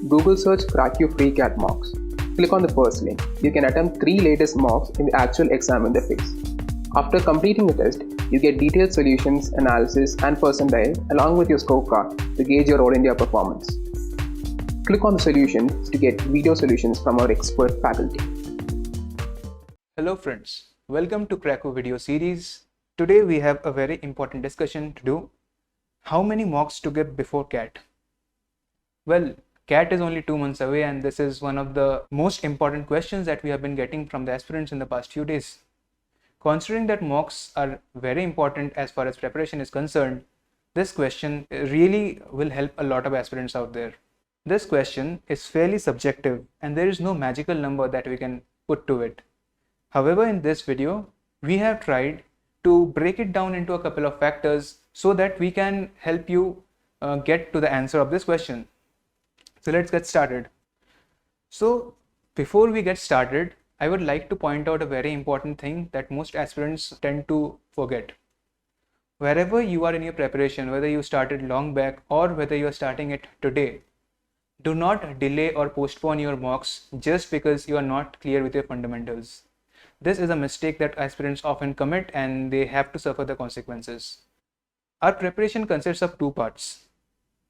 Google search CrackU free CAT mocks. Click on the first link. You can attempt 3 latest mocks in the actual exam interface. After completing the test, you get detailed solutions, analysis, and percentile along with your scorecard to gauge your All India performance. Click on the solutions to get video solutions from our expert faculty. Hello friends, welcome to CrackU video series. Today we have a very important discussion to do. How many mocks to give before CAT? Well, CAT is only 2 months away and this is one of the most important questions that we have been getting from the aspirants in the past few days. Considering that mocks are very important as far as preparation is concerned, this question really will help a lot of aspirants out there. This question is fairly subjective and there is no magical number that we can put to it. However, in this video, we have tried to break it down into a couple of factors so that we can help you get to the answer of this question. So let's get started. So before we get started, I would like to point out a very important thing that most aspirants tend to forget. Wherever you are in your preparation, whether you started long back or whether you are starting it today, do not delay or postpone your mocks just because you are not clear with your fundamentals. This is a mistake that aspirants often commit and they have to suffer the consequences. Our preparation consists of 2 parts: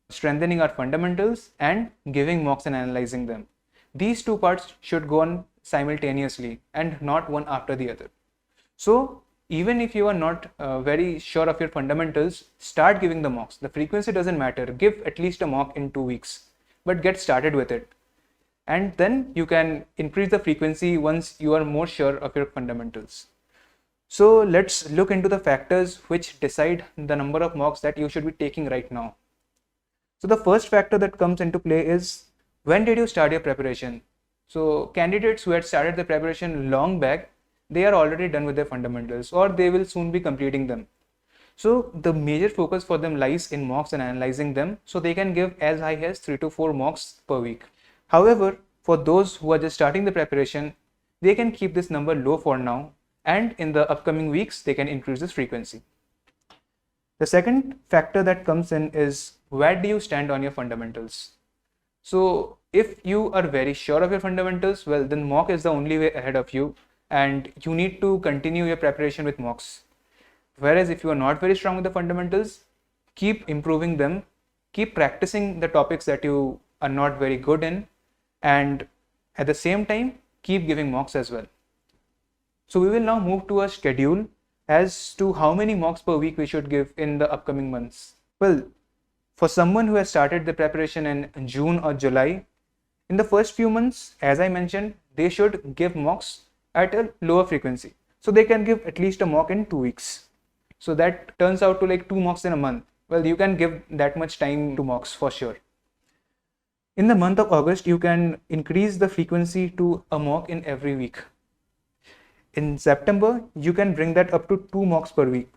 strengthening our fundamentals and giving mocks and analyzing them. These 2 parts should go on simultaneously and not one after the other. So even if you are not very sure of your fundamentals, start giving the mocks. The frequency doesn't matter. Give at least a mock in 2 weeks, but get started with it. And then you can increase the frequency once you are more sure of your fundamentals. So let's look into the factors which decide the number of mocks that you should be taking right now. So the first factor that comes into play is, when did you start your preparation? So candidates who had started the preparation long back, they are already done with their fundamentals or they will soon be completing them. So the major focus for them lies in mocks and analyzing them so they can give as high as 3 to 4 mocks per week. However, for those who are just starting the preparation, they can keep this number low for now and in the upcoming weeks they can increase this frequency. The second factor that comes in is, where do you stand on your fundamentals? So if you are very sure of your fundamentals, well then mock is the only way ahead of you and you need to continue your preparation with mocks. Whereas if you are not very strong with the fundamentals, keep improving them, keep practicing the topics that you are not very good in, and at the same time keep giving mocks as well. So we will now move to a schedule as to how many mocks per week we should give in the upcoming months. Well, for someone who has started the preparation in June or July, in the first few months, as I mentioned, they should give mocks at a lower frequency. So they can give at least a mock in 2 weeks. So that turns out to like 2 mocks in a month. Well, you can give that much time to mocks for sure. In the month of August, you can increase the frequency to a mock in every week. In September, you can bring that up to 2 mocks per week.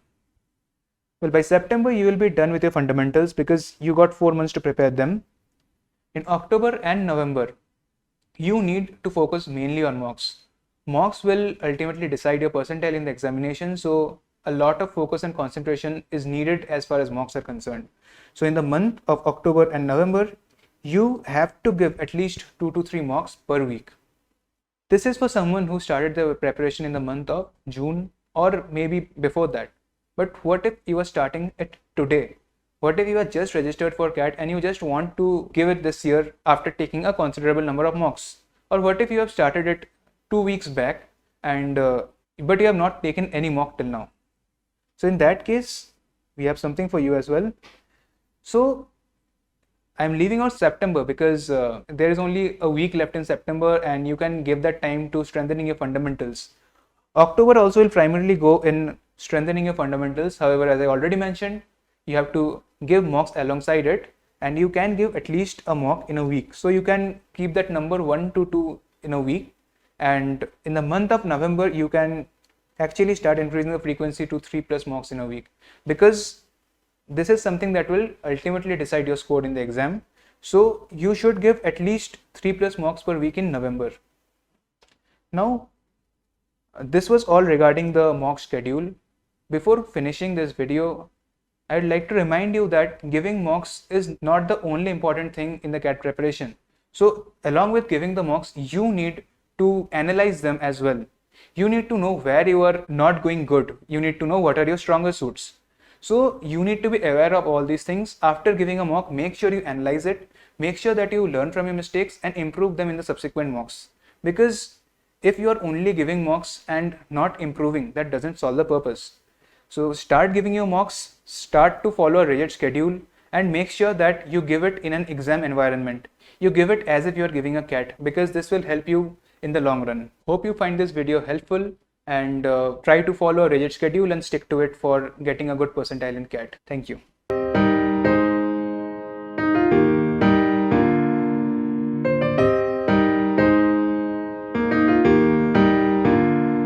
Well, by September, you will be done with your fundamentals because you got 4 months to prepare them. In October and November, you need to focus mainly on mocks. Mocks will ultimately decide your percentile in the examination, so a lot of focus and concentration is needed as far as mocks are concerned. So in the month of October and November, you have to give at least 2 to 3 mocks per week. This is for someone who started the preparation in the month of June or maybe before that. But what if you are starting it today? What if you are just registered for CAT and you just want to give it this year after taking a considerable number of mocks? Or what if you have started it 2 weeks back and but you have not taken any mock till now? So in that case, we have something for you as well. So I'm leaving out September because there is only a week left in September and you can give that time to strengthening your fundamentals. October also will primarily go in strengthening your fundamentals. However, as I already mentioned, you have to give mocks alongside it and you can give at least a mock in a week. So you can keep that number 1 to 2 in a week, and in the month of November, you can actually start increasing the frequency to 3 plus mocks in a week, because this is something that will ultimately decide your score in the exam. So you should give at least 3 plus mocks per week in November. Now, this was all regarding the mock schedule. Before finishing this video, I'd like to remind you that giving mocks is not the only important thing in the CAT preparation. So along with giving the mocks, you need to analyze them as well. You need to know where you are not going good. You need to know what are your stronger suits. So you need to be aware of all these things. After giving a mock, make sure you analyze it, make sure that you learn from your mistakes and improve them in the subsequent mocks. Because if you are only giving mocks and not improving, that doesn't solve the purpose. So start giving your mocks, start to follow a rigid schedule, and make sure that you give it in an exam environment. You give it as if you are giving a CAT, because this will help you in the long run. Hope you find this video helpful, and try to follow a rigid schedule and stick to it for getting a good percentile in CAT. Thank you.